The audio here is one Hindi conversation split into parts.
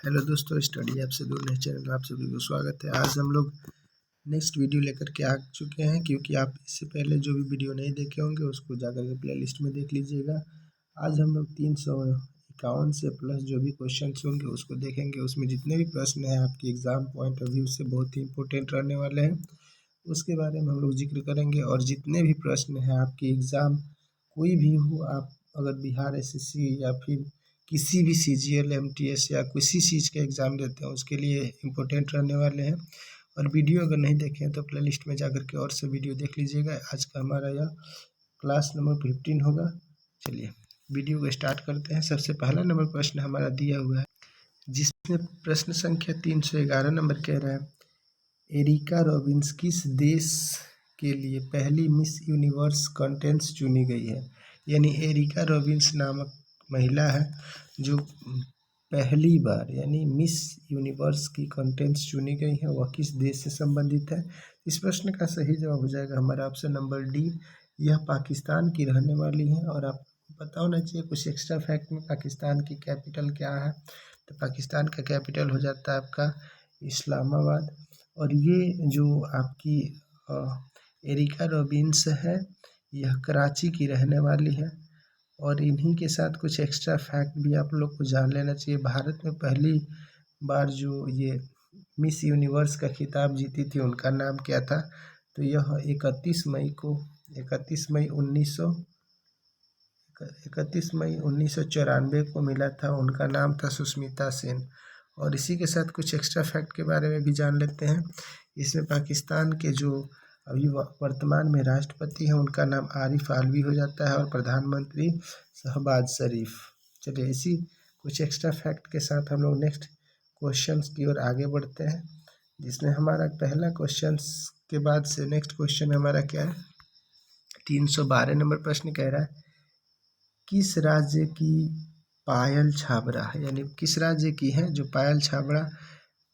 हेलो दोस्तों, स्टडी ऐप से दूर नहीं चैनल में आप सभी को स्वागत है। आज हम लोग नेक्स्ट वीडियो लेकर के आ चुके हैं, क्योंकि आप इससे पहले जो भी वीडियो नहीं देखे होंगे उसको जाकर के प्ले लिस्ट में देख लीजिएगा। आज हम लोग 351 से प्लस जो भी क्वेश्चन होंगे उसको देखेंगे। उसमें जितने भी प्रश्न हैं आपके एग्जाम पॉइंट ऑफ व्यू से बहुत ही इंपॉर्टेंट रहने वाले हैं, उसके बारे में हम लोग जिक्र करेंगे। और जितने भी प्रश्न हैं आपके एग्ज़ाम कोई भी हो, आप अगर बिहार एसएससी या फिर किसी भी सीजीएल एमटीएस या किसी चीज़ का एग्ज़ाम देते हैं उसके लिए इम्पोर्टेंट रहने वाले हैं। और वीडियो अगर नहीं देखें तो प्लेलिस्ट में जाकर के और से वीडियो देख लीजिएगा। आज का हमारा यह क्लास नंबर 15 होगा। चलिए वीडियो को स्टार्ट करते हैं। सबसे पहला नंबर प्रश्न हमारा दिया हुआ है, जिसमें प्रश्न संख्या 311 नंबर कह रहा है, एरिका रॉबिन्स किस देश के लिए पहली मिस यूनिवर्स कंटेस्ट चुनी गई है। यानी एरिका रॉबिन्स नामक महिला है जो पहली बार यानी मिस यूनिवर्स की कंटेस्ट चुनी गई है, वह किस देश से संबंधित है। इस प्रश्न का सही जवाब हो जाएगा हमारा ऑप्शन नंबर डी, यह पाकिस्तान की रहने वाली है। और आपको पता होना चाहिए कुछ एक्स्ट्रा फैक्ट में, पाकिस्तान की कैपिटल क्या है। तो पाकिस्तान का कैपिटल हो जाता है आपका इस्लामाबाद। और ये जो आपकी एरिका रॉबिन्स है यह कराची की रहने वाली है। और इन्हीं के साथ कुछ एक्स्ट्रा फैक्ट भी आप लोग को जान लेना चाहिए। भारत में पहली बार जो ये मिस यूनिवर्स का खिताब जीती थी उनका नाम क्या था। तो यह 31 मई 1994 को मिला था। उनका नाम था सुष्मिता सेन। और इसी के साथ कुछ एक्स्ट्रा फैक्ट के बारे में भी जान लेते हैं। इसमें पाकिस्तान के जो अभी वर्तमान में राष्ट्रपति हैं उनका नाम आरिफ आलवी हो जाता है और प्रधानमंत्री शहबाज शरीफ। चलिए इसी कुछ एक्स्ट्रा फैक्ट के साथ हम लोग नेक्स्ट क्वेश्चन की ओर आगे बढ़ते हैं, जिसमें हमारा पहला क्वेश्चन के बाद से नेक्स्ट क्वेश्चन हमारा क्या है, 312 नंबर प्रश्न कह रहा है, किस राज्य की पायल छाबड़ा है। यानी किस राज्य की है जो पायल छाबड़ा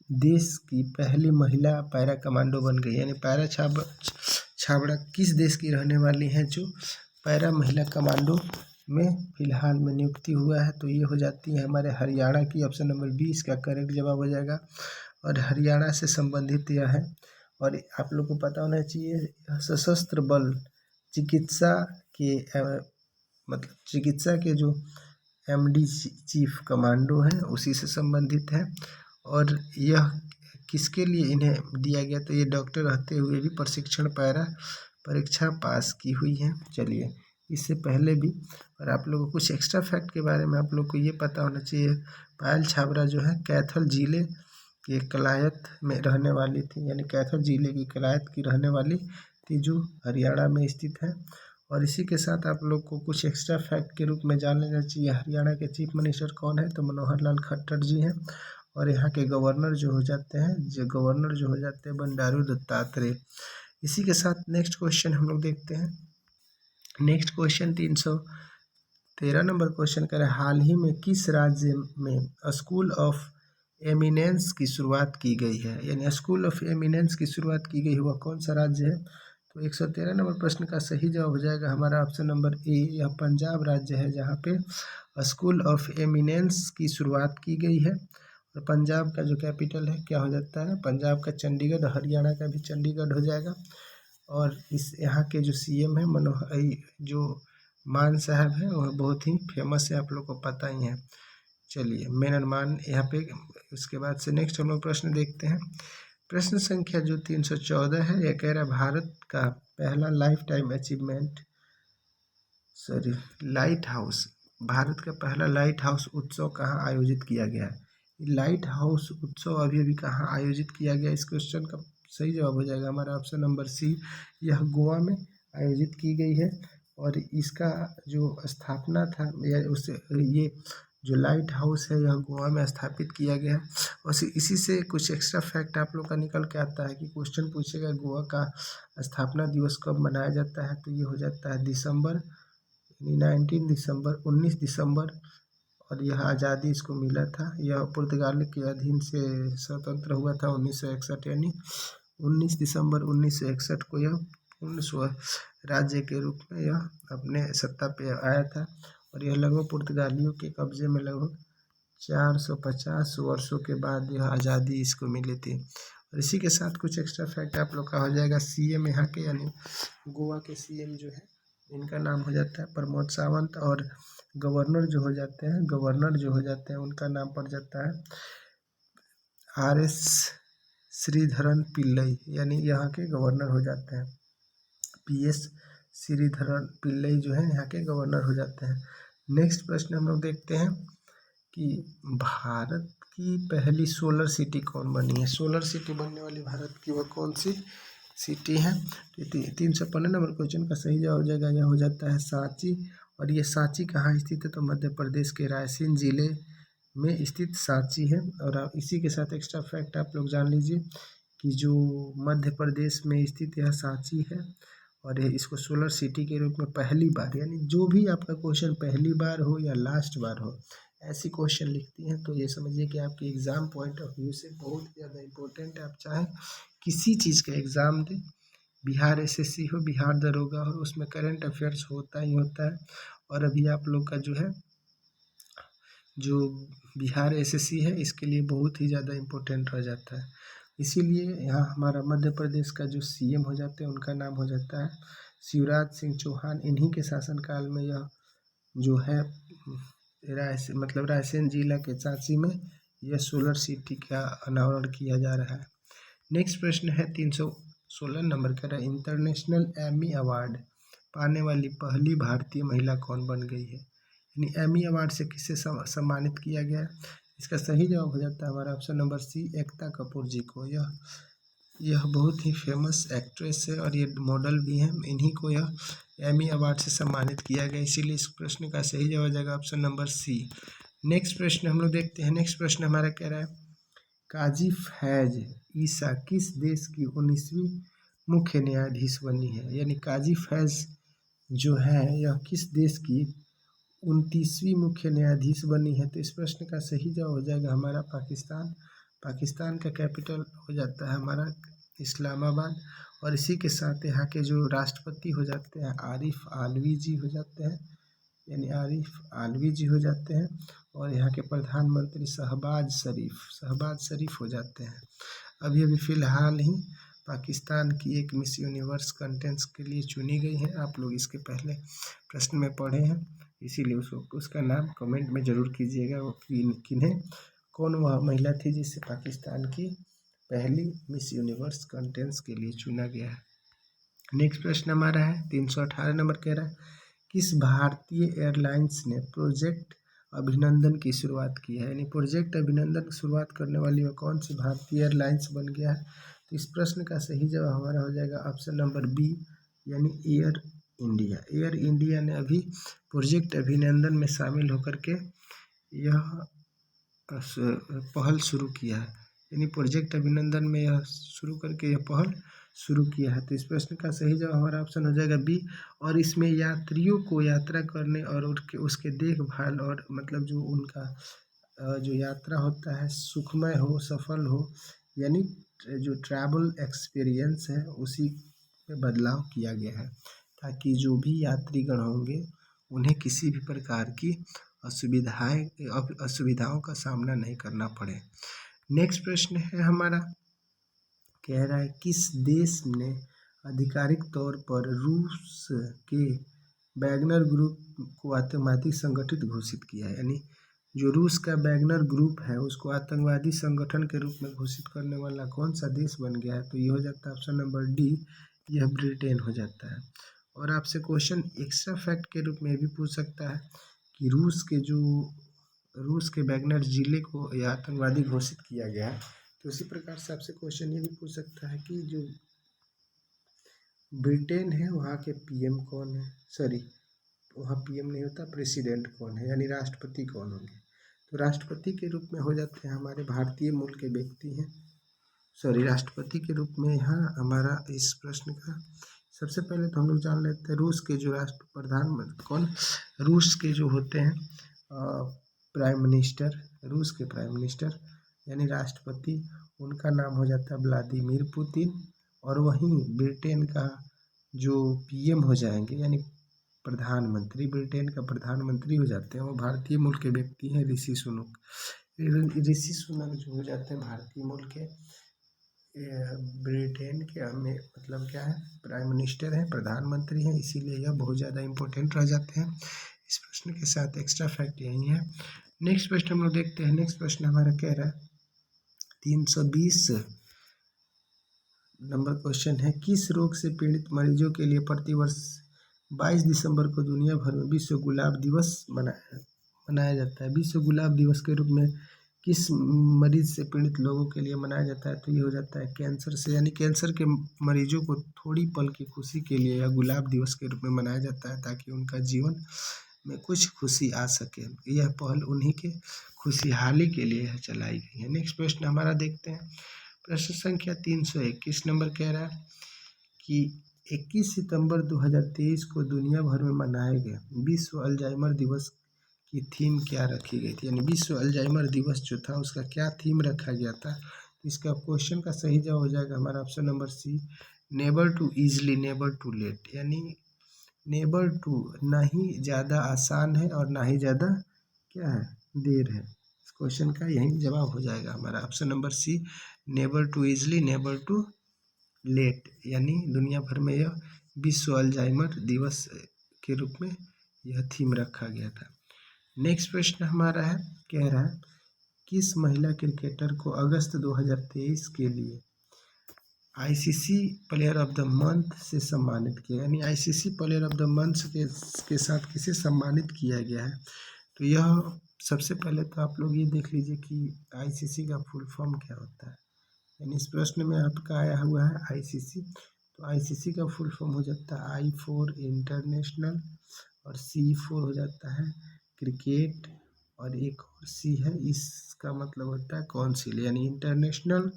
देश की पहली महिला पैरा कमांडो बन गई। यानी पैरा छाबड़ा किस देश की रहने वाली है जो पैरा महिला कमांडो में फिलहाल में नियुक्ति हुआ है। तो ये हो जाती है हमारे हरियाणा की। ऑप्शन नंबर बी इसका करेक्ट जवाब हो जाएगा। और हरियाणा से संबंधित यह है। और आप लोग को पता होना चाहिए सशस्त्र बल चिकित्सा के मतलब चिकित्सा के जो एमडी चीफ कमांडो हैं उसी से संबंधित है। और यह किसके लिए इन्हें दिया गया, तो ये डॉक्टर रहते हुए भी प्रशिक्षण पैरा परीक्षा पास की हुई है। चलिए इससे पहले भी और आप लोगों को कुछ एक्स्ट्रा फैक्ट के बारे में आप लोग को ये पता होना चाहिए, पायल छाबड़ा जो है कैथल जिले के कलायत में रहने वाली थी। यानी कैथल जिले की कलायत की रहने वाली थी जो हरियाणा में स्थित है। और इसी के साथ आप लोग को कुछ एक्स्ट्रा फैक्ट के रूप में जान लेना चाहिए, हरियाणा के चीफ मिनिस्टर कौन है, तो मनोहर लाल खट्टर जी हैं। और यहाँ के गवर्नर जो हो जाते हैं बंडारू दत्तात्रेय। इसी के साथ नेक्स्ट क्वेश्चन हम लोग देखते हैं। नेक्स्ट क्वेश्चन 313 नंबर क्वेश्चन कर रहा है, हाल ही में किस राज्य में स्कूल ऑफ एमिनेंस की शुरुआत की गई है। यानी स्कूल ऑफ एमिनेंस की शुरुआत की गई हुआ कौन सा राज्य है। तो 113 नंबर प्रश्न का सही जवाब हो जाएगा हमारा ऑप्शन नंबर ए, यह पंजाब राज्य है जहाँ पे स्कूल ऑफ एमिनेंस की शुरुआत की गई है। और पंजाब का जो कैपिटल है क्या हो जाता है, पंजाब का चंडीगढ़, हरियाणा का भी चंडीगढ़ हो जाएगा। और इस यहाँ के जो सीएम है जो मान साहब है वह बहुत ही फेमस है, आप लोग को पता ही है। चलिए मेनन मान यहाँ पे। उसके बाद से नेक्स्ट हम लोग प्रश्न देखते हैं। प्रश्न संख्या जो 314 है यह कह रहा है, भारत का पहला लाइट हाउस भारत का पहला लाइट हाउस उत्सव कहाँ आयोजित किया गया है। लाइट हाउस उत्सव अभी कहाँ आयोजित किया गया, इस क्वेश्चन का सही जवाब हो जाएगा हमारा ऑप्शन नंबर सी, यह गोवा में आयोजित की गई है। और इसका जो स्थापना था ये जो लाइट हाउस है यह गोवा में स्थापित किया गया। और इसी से कुछ एक्स्ट्रा फैक्ट आप लोग का निकल के आता है कि क्वेश्चन पूछेगा गोवा का स्थापना दिवस कब मनाया जाता है। तो ये हो जाता है 19 दिसंबर। और यह आज़ादी इसको मिला था, यह पुर्तगाल के अधीन से स्वतंत्र हुआ था 1961। यानी 19 दिसंबर 1961 को यह पूर्ण स्व राज्य के रूप में यह अपने सत्ता पे आया था। और यह लगभग पुर्तगालियों के कब्जे में लगभग 450 वर्षों के बाद यह आज़ादी इसको मिली थी। और इसी के साथ कुछ एक्स्ट्रा फैक्ट आप लोग का हो जाएगा। सीएम यहाँ के यानी गोवा के सीएम जो है इनका नाम हो जाता है प्रमोद सावंत, और गवर्नर जो हो जाते हैं उनका नाम पड़ जाता है RS श्रीधरन पिल्लई, यानी यहाँ के गवर्नर हो जाते हैं। PS श्रीधरन पिल्लई जो है यहाँ के गवर्नर हो जाते हैं। नेक्स्ट प्रश्न हम लोग देखते हैं कि भारत की पहली सोलर सिटी कौन बनी है। सोलर सिटी बनने वाली भारत की वह कौन सी सिटी है। 315 नंबर क्वेश्चन का सही जवाब हो जाएगा, यह हो जाता है सांची। और ये सांची कहाँ स्थित है, तो मध्य प्रदेश के रायसेन जिले में स्थित सांची है। और आप इसी के साथ एक्स्ट्रा फैक्ट आप लोग जान लीजिए कि जो मध्य प्रदेश में स्थित यह सांची है, और इसको सोलर सिटी के रूप में पहली बार, यानी जो भी आपका क्वेश्चन पहली बार हो या लास्ट बार हो, ऐसी क्वेश्चन लिखती हैं तो ये समझिए कि आपके एग्ज़ाम पॉइंट ऑफ व्यू से बहुत ज़्यादा इम्पोर्टेंट है। आप चाहें किसी चीज़ का एग्ज़ाम दें, बिहार SSC हो, बिहार दरोगा हो, उसमें करंट अफेयर्स होता ही होता है। और अभी आप लोग का जो है जो बिहार SSC है इसके लिए बहुत ही ज़्यादा इम्पोर्टेंट रह जाता है। इसीलिए यहाँ हमारा मध्य प्रदेश का जो CM हो जाते हैं उनका नाम हो जाता है शिवराज सिंह चौहान। इन्हीं के शासनकाल में यह जो है रायसेन जिला के सांची में यह सोलर सिटी का अनावरण किया जा रहा है। नेक्स्ट प्रश्न है 316 नंबर का, इंटरनेशनल एमी अवार्ड पाने वाली पहली भारतीय महिला कौन बन गई है। यानी एमी अवार्ड से किसे सम्मानित किया गया है। इसका सही जवाब हो जाता है हमारा option number C, Ekta Kapoor जी को। यह बहुत ही फेमस एक्ट्रेस है और ये मॉडल भी हैं। इन्हीं को यह एमी अवार्ड से सम्मानित किया गया, इसीलिए इस प्रश्न का सही जवाब हो जाएगा ऑप्शन नंबर C। नेक्स्ट प्रश्न हम लोग देखते हैं। नेक्स्ट प्रश्न हमारा कह रहा है काजी फैज ईसा किस देश की 19वीं मुख्य न्यायाधीश बनी है। यानी काजी फैज जो है यह किस देश की 29वीं मुख्य न्यायाधीश बनी है। तो इस प्रश्न का सही जवाब हो जाएगा हमारा पाकिस्तान का कैपिटल हो जाता है हमारा इस्लामाबाद। और इसी के साथ यहाँ के जो राष्ट्रपति हो जाते हैं आरिफ आलवी जी हो जाते हैं, यानी आरिफ आलवी जी हो जाते हैं। और यहाँ के प्रधानमंत्री शहबाज शरीफ हो जाते हैं। अभी फ़िलहाल ही पाकिस्तान की एक मिस यूनिवर्स कंटेस्ट के लिए चुनी गई है। आप लोग इसके पहले प्रश्न में पढ़े हैं, इसीलिए उसका नाम कमेंट में ज़रूर कीजिएगा वो किन्हें कौन वह महिला थी जिसे पाकिस्तान की पहली मिस यूनिवर्स कंटेस्ट के लिए चुना गया है। नेक्स्ट प्रश्न हमारा है 318 नंबर कह रहा है किस भारतीय एयरलाइंस ने प्रोजेक्ट अभिनंदन की शुरुआत की है। यानी प्रोजेक्ट अभिनंदन की शुरुआत करने वाली वह कौन सी भारतीय एयरलाइंस बन गया है। तो इस प्रश्न का सही जवाब हमारा हो जाएगा ऑप्शन नंबर B, यानी एयर इंडिया ने अभी प्रोजेक्ट अभिनंदन में शामिल होकर के यह पहल शुरू किया है। यानी प्रोजेक्ट अभिनंदन में यह शुरू करके यह पहल शुरू किया है। तो इस प्रश्न का सही जवाब हमारा ऑप्शन हो जाएगा B। और इसमें यात्रियों को यात्रा करने और उसके देखभाल और मतलब जो उनका जो यात्रा होता है सुखमय हो, सफल हो, यानी जो ट्रैवल एक्सपीरियंस है उसी में बदलाव किया गया है, ताकि जो भी यात्रीगण होंगे उन्हें किसी भी प्रकार की असुविधाओं का सामना नहीं करना पड़े। नेक्स्ट प्रश्न है हमारा कह रहा है किस देश ने आधिकारिक तौर पर रूस के वैगनर ग्रुप को आतंकवादी संगठित घोषित किया है। यानी जो रूस का वैगनर ग्रुप है उसको आतंकवादी संगठन के रूप में घोषित करने वाला कौन सा देश बन गया है। तो ये हो जाता है ऑप्शन नंबर D, यह ब्रिटेन हो जाता है। और आपसे क्वेश्चन एक्स्ट्रा फैक्ट के रूप में भी पूछ सकता है कि रूस के वैगनर जिले को यह आतंकवादी घोषित किया गया है। तो उसी प्रकार से आपसे क्वेश्चन ये भी पूछ सकता है कि जो ब्रिटेन है वहाँ के PM कौन है, वहाँ PM नहीं होता, प्रेसिडेंट कौन है, यानी राष्ट्रपति कौन होंगे। तो राष्ट्रपति के रूप में हो जाते हैं हमारे भारतीय मूल के व्यक्ति हैं, राष्ट्रपति के रूप में यहाँ हमारा इस प्रश्न का सबसे पहले तो हम लोग जान लेते हैं रूस के जो प्रधानमंत्री कौन, रूस के जो होते हैं प्राइम मिनिस्टर यानी राष्ट्रपति, उनका नाम हो जाता है व्लादिमीर पुतिन। और वहीं ब्रिटेन का जो PM हो जाएंगे यानी प्रधानमंत्री, ब्रिटेन का प्रधानमंत्री हो जाते हैं वो भारतीय मूल के व्यक्ति हैं, ऋषि सुनक। ऋषि सुनक जो हो जाते हैं भारतीय मूल के, ब्रिटेन के हमें मतलब क्या है, प्राइम मिनिस्टर हैं, प्रधानमंत्री हैं, इसीलिए यह बहुत ज़्यादा इम्पोर्टेंट रह जाते हैं। इस प्रश्न के साथ एक्स्ट्रा फैक्ट यही है। नेक्स्ट प्रश्न हम लोग देखते हैं। नेक्स्ट प्रश्न हमारा कह रहा है 320 नंबर क्वेश्चन है, किस रोग से पीड़ित मरीजों के लिए प्रतिवर्ष 22 दिसंबर को दुनिया भर में विश्व गुलाब दिवस मनाया जाता है। विश्व गुलाब दिवस के रूप में किस मरीज से पीड़ित लोगों के लिए मनाया जाता है? तो ये हो जाता है कैंसर से, यानी कैंसर के मरीजों को थोड़ी पल की खुशी के लिए यह गुलाब दिवस के रूप में मनाया जाता है, ताकि उनका जीवन में कुछ खुशी आ सके। यह पहल उन्हीं के खुशहाली के लिए यह चलाई गई है। नेक्स्ट प्रश्न हमारा देखते हैं। प्रश्न संख्या 321 नंबर कह रहा है कि 21 सितंबर 2023 को दुनिया भर में मनाए गए विश्व अल्जाइमर दिवस की थीम क्या रखी गई थी? यानी विश्व अल्जाइमर दिवस जो था उसका क्या थीम रखा गया था? इसका क्वेश्चन का सही जवाब हो जाएगा हमारा option number C, never too easily never too late. यानी नेबर टू, ना ही ज़्यादा आसान है और ना ही ज़्यादा क्या है, देर है। इस क्वेश्चन का यही जवाब हो जाएगा हमारा option number C, never too easily never too late. यानी दुनिया भर में यह विश्व अल्जाइमर दिवस के रूप में यह थीम रखा गया था। नेक्स्ट प्रश्न हमारा है, कह रहा है किस महिला क्रिकेटर को अगस्त 2023 के लिए ICC player of the month से सम्मानित किया? यानी ICC player of the month के साथ किसे सम्मानित किया गया है? तो यह सबसे पहले तो आप लोग ये देख लीजिए कि आईसीसी का फुल फॉर्म क्या होता है। यानी इस प्रश्न में आपका आया हुआ है आईसीसी, तो आईसीसी का फुल फॉर्म हो जाता है आई फॉर इंटरनेशनल, और सी फॉर हो जाता है क्रिकेट, और एक और सी है, इसका मतलब होता है काउंसिल, यानी इंटरनेशनल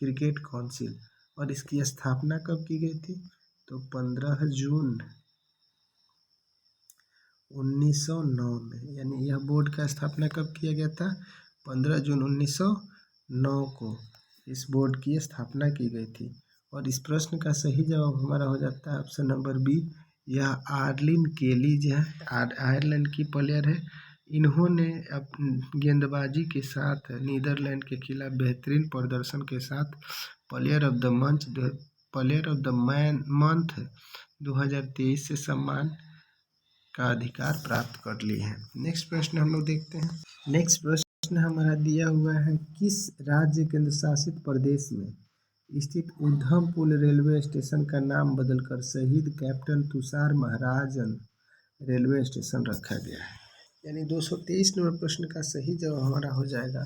क्रिकेट काउंसिल। और इसकी स्थापना कब की गई थी? तो 15 जून 1909 में। यानी यह बोर्ड का स्थापना कब किया गया था? 15 जून 1909 को इस बोर्ड की स्थापना की गई थी। और इस प्रश्न का सही जवाब हमारा हो जाता है ऑप्शन नंबर बी, यह आर्लिन केली जो है आयरलैंड की प्लेयर है। इन्होंने गेंदबाजी के साथ नीदरलैंड के खिलाफ बेहतरीन प्रदर्शन के साथ प्लेयर ऑफ द मंथ 2023 से सम्मान का अधिकार प्राप्त कर लिए हैं। नेक्स्ट प्रश्न हम लोग देखते हैं। नेक्स्ट प्रश्न हमारा दिया हुआ है, किस राज्य केंद्र शासित प्रदेश में स्थित उधमपुर रेलवे स्टेशन का नाम बदलकर शहीद कैप्टन तुषार महाराजन रेलवे स्टेशन रखा गया है? यानी 223 नंबर प्रश्न का सही जवाब हमारा हो जाएगा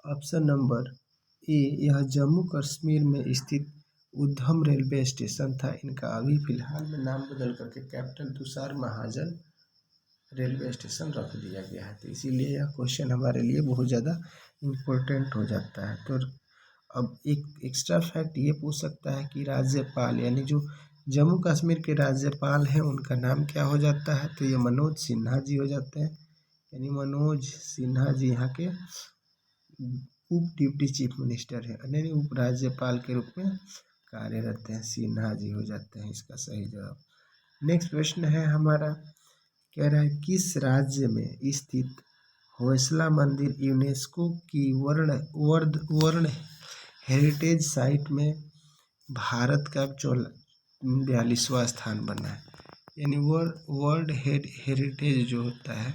ऑप्शन नंबर ए, यह जम्मू कश्मीर में स्थित उधम रेलवे स्टेशन था। इनका अभी फिलहाल में नाम बदल करके कैप्टन तुषार महाजन रेलवे स्टेशन रख दिया गया है। तो इसीलिए यह क्वेश्चन हमारे लिए बहुत ज़्यादा इम्पोर्टेंट हो जाता है। तो अब एक एक्स्ट्रा फैक्ट ये पूछ सकता है कि राज्यपाल, यानी जो जम्मू कश्मीर के राज्यपाल हैं उनका नाम क्या हो जाता है? तो ये मनोज सिन्हा जी हो जाते हैं। यानी मनोज सिन्हा जी यहाँ के उप डिप्टी चीफ मिनिस्टर है, यानी उप राज्यपाल के रूप में कार्यरत हैं, सिन्हा जी हो जाते हैं इसका सही जवाब। नेक्स्ट प्रश्न है हमारा, कह रहा है किस राज्य में स्थित होयसला मंदिर यूनेस्को की वर्ल्ड हेरिटेज साइट में भारत का 42वां स्थान बना है? यानी वर्ल्ड हेरिटेज जो होता है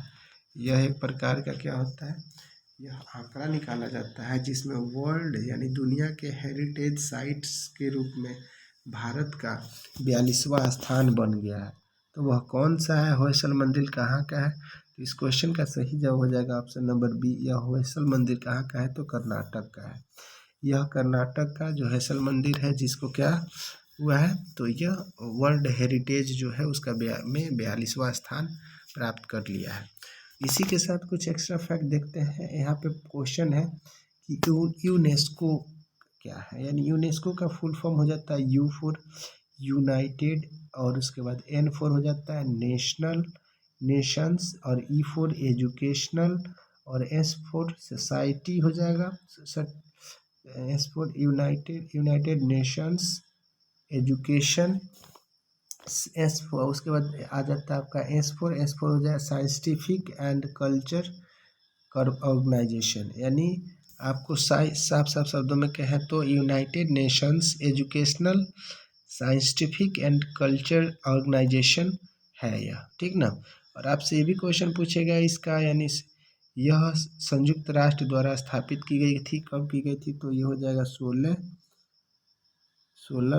यह एक प्रकार का क्या होता है, यह आंकड़ा निकाला जाता है जिसमें वर्ल्ड यानी दुनिया के हेरिटेज साइट्स के रूप में भारत का 42वां स्थान बन गया है। तो वह कौन सा है, होयसल मंदिर कहाँ का है? तो इस क्वेश्चन का सही जवाब हो जाएगा ऑप्शन नंबर बी, यह होयसल मंदिर कहाँ का है? तो कर्नाटक का है। यह कर्नाटक का जो होयसल मंदिर है जिसको क्या हुआ है, तो यह वर्ल्ड हेरिटेज जो है उसका में 42वां स्थान प्राप्त कर लिया है। इसी के साथ कुछ एक्स्ट्रा फैक्ट देखते हैं। यहाँ पे क्वेश्चन है कि यूनेस्को क्या है? यानी यूनेस्को का फुल फॉर्म हो जाता है यू फॉर यूनाइटेड, और उसके बाद एन फॉर हो जाता है नेशंस, और ई फॉर एजुकेशनल, और एस फॉर सोसाइटी हो जाएगा, S for United Nations education S4, उसके बाद आ जाता है आपका S4 हो जाए साइंटिफिक एंड कल्चर ऑर्गेनाइजेशन, यानी आपको साफ साफ शब्दों में कहें तो United Nations Educational Scientific and Culture Organization है यह, ठीक ना। और आपसे ये भी क्वेश्चन पूछेगा इसका, यानी यह संयुक्त राष्ट्र द्वारा स्थापित की गई थी, कब की गई थी, तो ये हो जाएगा 16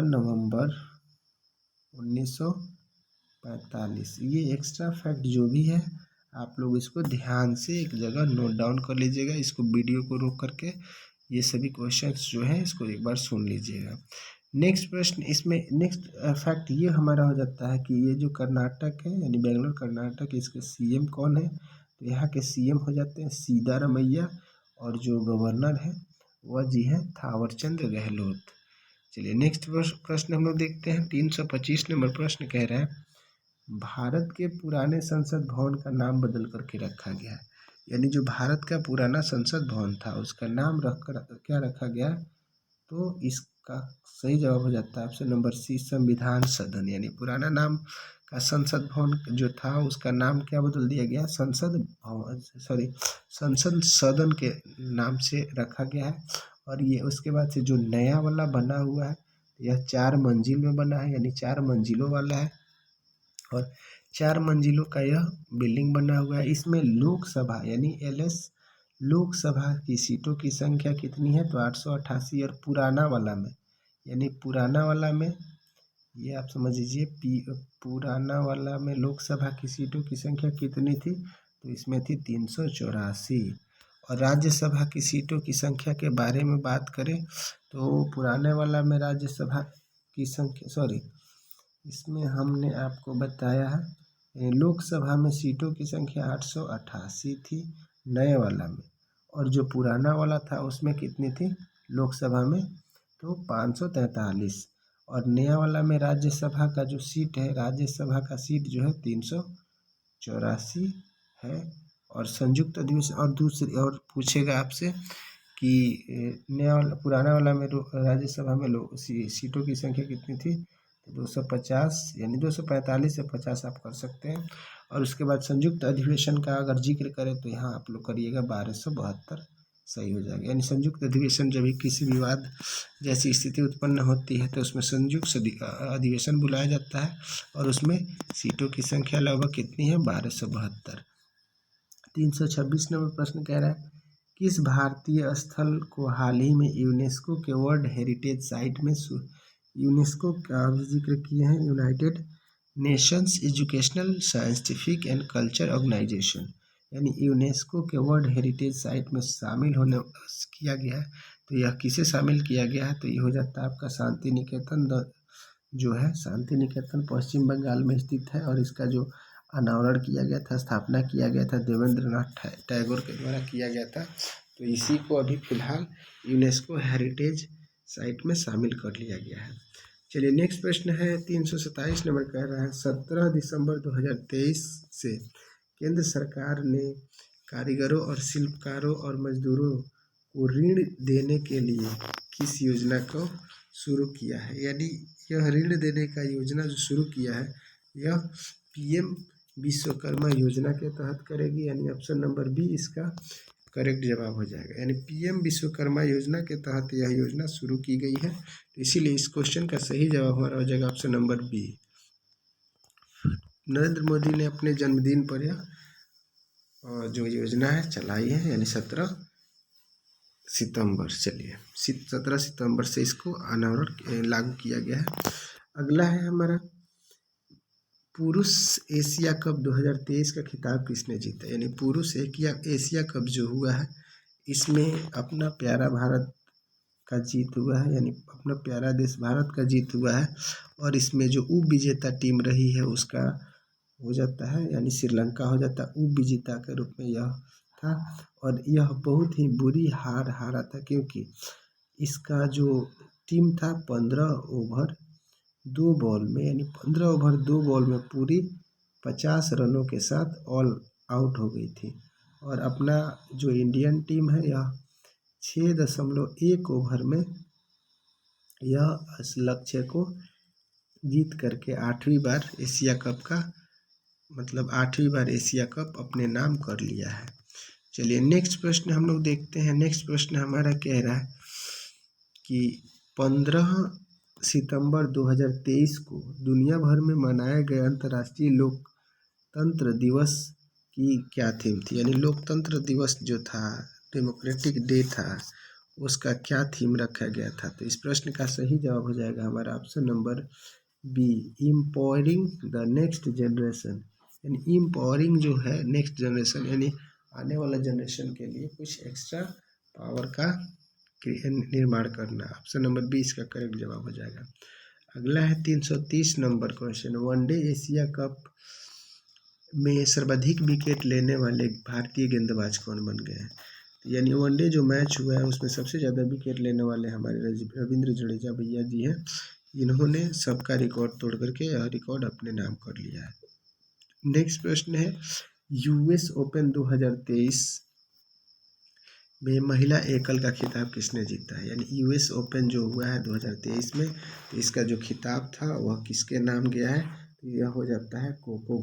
नवंबर 1945। ये एक्स्ट्रा फैक्ट जो भी है आप लोग इसको ध्यान से एक जगह नोट डाउन कर लीजिएगा, इसको वीडियो को रोक करके ये सभी क्वेश्चंस जो हैं इसको एक बार सुन लीजिएगा। नेक्स्ट प्रश्न, इसमें नेक्स्ट फैक्ट ये हमारा हो जाता है कि ये जो कर्नाटक है यानी बेंगलोर कर्नाटक, इसके सीएम कौन है, तो यहाँ के सीएम हो जाते हैं सिद्धारमैया, और जो गवर्नर है वह जी है थावरचंद गहलोत। चलिए नेक्स्ट प्रश्न हम लोग देखते हैं। 325 नंबर प्रश्न कह रहा है भारत के पुराने संसद भवन का नाम बदल करके रखा गया है, यानी जो भारत का पुराना संसद भवन था उसका नाम रखकर क्या रखा गया, तो इसका सही जवाब हो जाता है ऑप्शन नंबर सी संविधान सदन, यानी पुराना नाम का संसद भवन जो था उसका नाम क्या बदल दिया गया, संसद भवन सॉरी संसद सदन के नाम से रखा गया है। और ये उसके बाद से जो नया वाला बना हुआ है यह 4 मंजिल में बना है, यानी 4 मंजिलों वाला है, और 4 मंजिलों का यह बिल्डिंग बना हुआ है। इसमें लोकसभा यानी LS लोकसभा की सीटों की संख्या कितनी है, तो 888, और पुराना वाला में यानी पुराना वाला में ये आप समझ लीजिए पुराना वाला में लोकसभा की सीटों की संख्या कितनी थी, तो इसमें थी 384। और राज्यसभा की सीटों की संख्या के बारे में बात करें तो पुराने वाला में राज्यसभा की संख्या इसमें हमने आपको बताया है लोकसभा में सीटों की संख्या 888 थी नए वाला में, और जो पुराना वाला था उसमें कितनी थी लोकसभा में, तो 543, और नया वाला में राज्यसभा का जो सीट है राज्यसभा का सीट जो है 384 है। और संयुक्त अधिवेशन और दूसरी और पूछेगा आपसे कि नया वाला पुराना वाला में राज्यसभा में सीटों की संख्या कितनी थी, तो 250, यानी 245 से 50 आप कर सकते हैं। और उसके बाद संयुक्त अधिवेशन का अगर जिक्र करें तो यहाँ आप लोग करिएगा 1272 सही हो जाएगा, यानी संयुक्त अधिवेशन जब भी किसी विवाद जैसी स्थिति उत्पन्न होती है तो उसमें संयुक्त अधिवेशन बुलाया जाता है, और उसमें सीटों की संख्या लगभग कितनी है 1272। 326 नंबर प्रश्न कह रहा है किस भारतीय स्थल को हाल ही में यूनेस्को के वर्ल्ड हेरिटेज साइट में यूनेस्को का भी जिक्र किए हैं, United Nations Educational Scientific and Culture Organization, यानी यूनेस्को के वर्ल्ड हेरिटेज साइट में शामिल होने किया गया है। तो यह किसे शामिल किया गया है, तो ये हो जाता है आपका शांति निकेतन जो है शांति निकेतन पश्चिम बंगाल में स्थित है, और इसका जो अनावरण किया गया था स्थापना किया गया था देवेंद्रनाथ टैगोर के द्वारा किया गया था। तो इसी को अभी फिलहाल यूनेस्को हेरिटेज साइट में शामिल कर लिया गया है। चलिए नेक्स्ट प्रश्न है 327 नंबर कह रहा है 17 दिसंबर 2023 से केंद्र सरकार ने कारीगरों और शिल्पकारों और मजदूरों को ऋण देने के लिए किस योजना को शुरू किया है, यानी यह ऋण देने का योजना जो शुरू किया है यह PM विश्वकर्मा योजना के तहत करेगी, यानी ऑप्शन नंबर बी इसका करेक्ट जवाब हो जाएगा, यानी PM विश्वकर्मा योजना के तहत यह योजना शुरू की गई है, तो इसीलिए इस क्वेश्चन का सही जवाब हमारा हो जाएगा option number B. Narendra Modi ने अपने जन्मदिन पर यह जो योजना है चलाई है, यानी 17 सितंबर, चलिए 17 सितंबर से इसको अनावरण लागू किया गया है। अगला है हमारा पुरुष एशिया कप 2023 का खिताब किसने जीता, यानी पुरुष एशिया कप जो हुआ है इसमें अपना प्यारा भारत का जीत हुआ है, यानी अपना प्यारा देश भारत का जीत हुआ है, और इसमें जो उप विजेता टीम रही है उसका हो जाता है यानी श्रीलंका हो जाता है उप विजेता के रूप में यह था। और यह बहुत ही बुरी हार हारा था क्योंकि इसका जो टीम था 15 ओवर 2 बॉल में, यानी 15 ओवर 2 बॉल में पूरी 50 रनों के साथ ऑल आउट हो गई थी, और अपना जो इंडियन टीम है यह 6.1 ओवर में यह लक्ष्य को जीत करके 8वीं बार एशिया कप का मतलब 8वीं बार एशिया कप अपने नाम कर लिया है। चलिए नेक्स्ट प्रश्न हम लोग देखते हैं। नेक्स्ट प्रश्न हमारा कह रहा है कि 15 सितंबर 2023 को दुनिया भर में मनाए गए अंतर्राष्ट्रीय लोकतंत्र दिवस की क्या थीम थी, यानी लोकतंत्र दिवस जो था, डेमोक्रेटिक डे था, उसका क्या थीम रखा गया था। तो इस प्रश्न का सही जवाब हो जाएगा हमारा option number B, empowering the next generation. यानी एम्पावरिंग जो है नेक्स्ट जनरेशन, यानी आने वाला जनरेशन के लिए कुछ एक्स्ट्रा पावर का निर्माण करना। ऑप्शन नंबर बी इसका करेक्ट जवाब हो जाएगा। अगला है 330 number question, one day Asia cup में सर्वाधिक विकेट लेने वाले भारतीय गेंदबाज कौन बन गए हैं। यानी वनडे जो मैच हुआ है उसमें सबसे ज़्यादा विकेट लेने वाले हमारे रविंद्र जडेजा भैया जी हैं। इन्होंने सबका रिकॉर्ड तोड़ करके यह रिकॉर्ड अपने नाम कर लिया है। नेक्स्ट प्रश्न है, यूएस ओपन 2023 में महिला एकल का खिताब किसने जीता है। यानी यूएस ओपन जो हुआ है 2023 में, तो इसका जो खिताब था वह किसके नाम गया है, तो यह हो जाता है कोको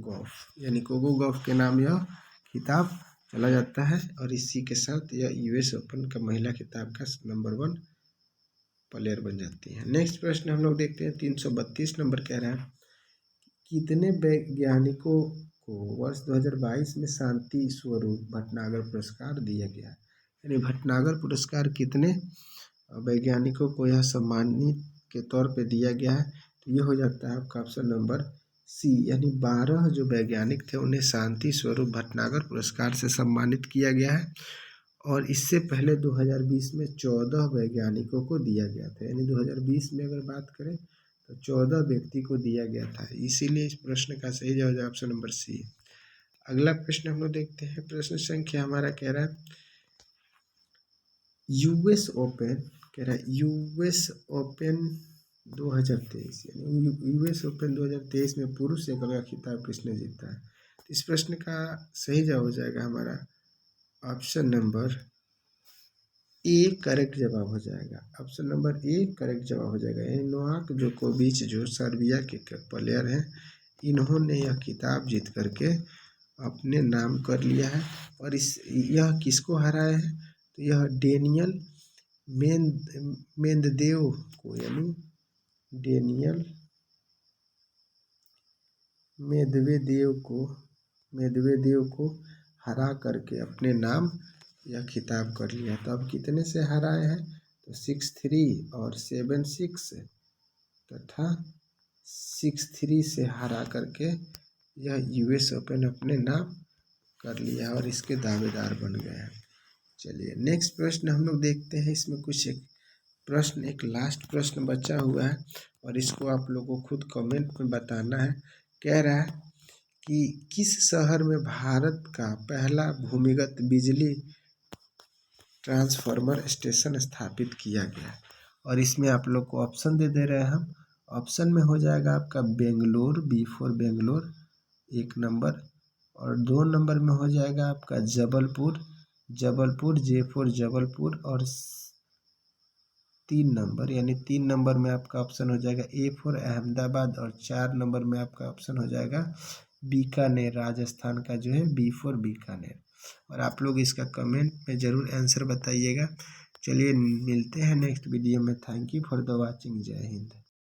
गॉफ। यानी कोको गॉफ के नाम यह खिताब चला जाता है और इसी के साथ यह यूएस ओपन का महिला खिताब का नंबर 1 प्लेयर बन जाती है। नेक्स्ट प्रश्न हम लोग देखते हैं, 332 नंबर कह रहा है, कितने वैज्ञानिकों को वर्ष 2022 में शांति स्वरूप भटनागर पुरस्कार दिया गया। यानी भटनागर पुरस्कार कितने वैज्ञानिकों को यह सम्मानित के तौर पे दिया गया है, तो ये हो जाता है आपका ऑप्शन नंबर सी। यानी 12 जो वैज्ञानिक थे उन्हें शांति स्वरूप भटनागर पुरस्कार से सम्मानित किया गया है। और इससे पहले 2020 में 14 वैज्ञानिकों को दिया गया था। यानी 2020 में अगर बात करें तो 14 व्यक्ति को दिया गया था। इसीलिए इस प्रश्न का सही जवाब है ऑप्शन नंबर सी। अगला प्रश्न हम लोग देखते हैं। प्रश्न संख्या हमारा कह रहा है, यूएस ओपन कह रहा है, यूएस ओपन 2023 यानी यूएस ओपन 2023 में पुरुष एकल का खिताब किसने जीता है। इस प्रश्न का सही जवाब हो जाएगा हमारा ऑप्शन नंबर ए करेक्ट जवाब हो जाएगा। ऑप्शन नंबर ए करेक्ट जवाब हो जाएगा। यानी नोवाक जोकोविच जो सर्बिया के प्लेयर हैं, इन्होंने यह खिताब जीत करके अपने नाम कर लिया है। और यह किसको हराया है, तो यह डेनियल मेदवेदेव को, यानी डेनियल मेदवेदेव को हरा करके अपने नाम यह खिताब कर लिया। तो अब कितने से हराए हैं, तो 6-3 और 7-6 तथा 6-3 से हरा करके यह यूएस ओपन अपने नाम कर लिया और इसके दावेदार बन गए हैं। चलिए नेक्स्ट प्रश्न हम लोग देखते हैं। इसमें कुछ एक प्रश्न, एक लास्ट प्रश्न बचा हुआ है और इसको आप लोगों को खुद कमेंट में बताना है। कह रहा है कि किस शहर में भारत का पहला भूमिगत बिजली ट्रांसफार्मर स्टेशन स्थापित किया गया। और इसमें आप लोग को ऑप्शन दे रहे हैं हम। ऑप्शन में हो जाएगा आपका बेंगलोर, B4 बेंगलोर 1 नंबर, और 2 नंबर में हो जाएगा आपका जबलपुर, J4 जबलपुर, और 3 नंबर, यानी 3 नंबर में आपका ऑप्शन हो जाएगा A4 अहमदाबाद, और 4 नंबर में आपका ऑप्शन हो जाएगा बीकानेर, राजस्थान का जो है B4 बीकानेर। और आप लोग इसका कमेंट में ज़रूर आंसर बताइएगा। चलिए मिलते हैं नेक्स्ट वीडियो में। Thank you for the watching. जय हिंद।